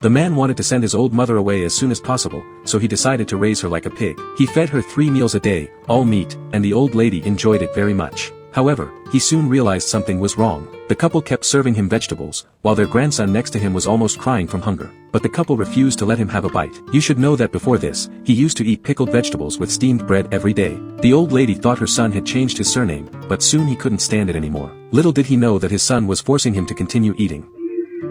The man wanted to send his old mother away as soon as possible, so he decided to raise her like a pig. He fed her 3 meals a day, all meat, and the old lady enjoyed it very much. However, he soon realized something was wrong. The couple kept serving him vegetables, while their grandson next to him was almost crying from hunger. But the couple refused to let him have a bite. You should know that before this, he used to eat pickled vegetables with steamed bread every day. The old lady thought her son had changed his surname, but soon he couldn't stand it anymore. Little did he know that his son was forcing him to continue eating.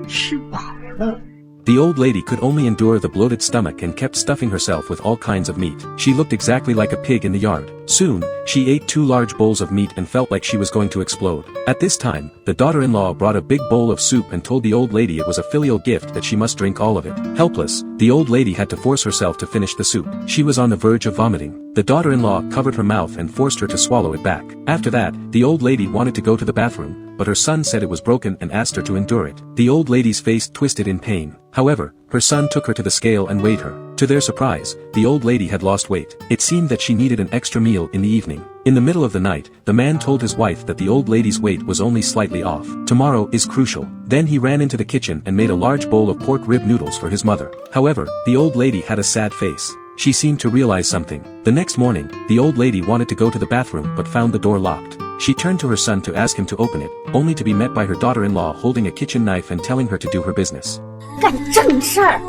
吃饱了。 The old lady could only endure the bloated stomach and kept stuffing herself with all kinds of meat. She looked exactly like a pig in the yard. Soon, she ate 2 large bowls of meat and felt like she was going to explode. At this time, the daughter-in-law brought a big bowl of soup and told the old lady it was a filial gift that she must drink all of it. Helpless, the old lady had to force herself to finish the soup. She was on the verge of vomiting. The daughter-in-law covered her mouth and forced her to swallow it back. After that, the old lady wanted to go to the bathroom, but her son said it was broken and asked her to endure it. The old lady's face twisted in pain. However, her son took her to the scale and weighed her. To their surprise, the old lady had lost weight. It seemed that she needed an extra meal in the evening. In the middle of the night, the man told his wife that the old lady's weight was only slightly off. Tomorrow is crucial. Then he ran into the kitchen and made a large bowl of pork rib noodles for his mother. However, the old lady had a sad face. She seemed to realize something. The next morning, the old lady wanted to go to the bathroom but found the door locked. She turned to her son to ask him to open it, only to be met by her daughter-in-law holding a kitchen knife and telling her to do her business. 干正事儿。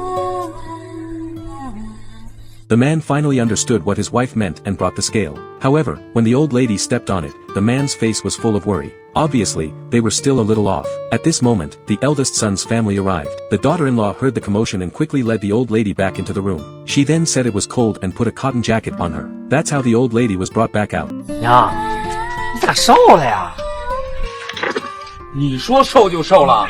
The man finally understood what his wife meant and brought the scale. However, when the old lady stepped on it, the man's face was full of worry. Obviously, they were still a little off. At this moment, the eldest son's family arrived. The daughter-in-law heard the commotion and quickly led the old lady back into the room. She then said it was cold and put a cotton jacket on her. That's how the old lady was brought back out. 娘，你咋瘦了呀？你说瘦就瘦了，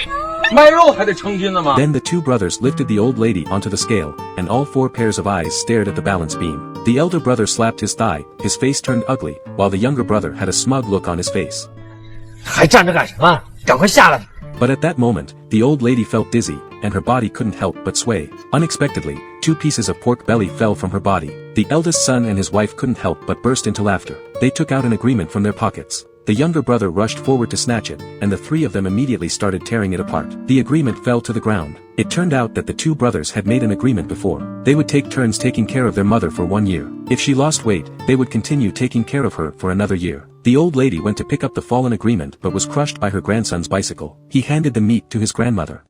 卖肉还得称斤呢吗？ Then the 2 brothers lifted the old lady onto the scale, and all 4 pairs of eyes stared at the balance beam. The elder brother slapped his thigh, his face turned ugly, while the younger brother had a smug look on his face. 还站着干什么？赶快下来！ But at that moment, the old lady felt dizzy, and her body couldn't help but sway. Unexpectedly, 2 pieces of pork belly fell from her body. The eldest son and his wife couldn't help but burst into laughter. They took out an agreement from their pockets. The younger brother rushed forward to snatch it, and the 3 of them immediately started tearing it apart. The agreement fell to the ground. It turned out that the 2 brothers had made an agreement before. They would take turns taking care of their mother for 1 year. If she lost weight, they would continue taking care of her for another year. The old lady went to pick up the fallen agreement but was crushed by her grandson's bicycle. He handed the meat to his grandmother.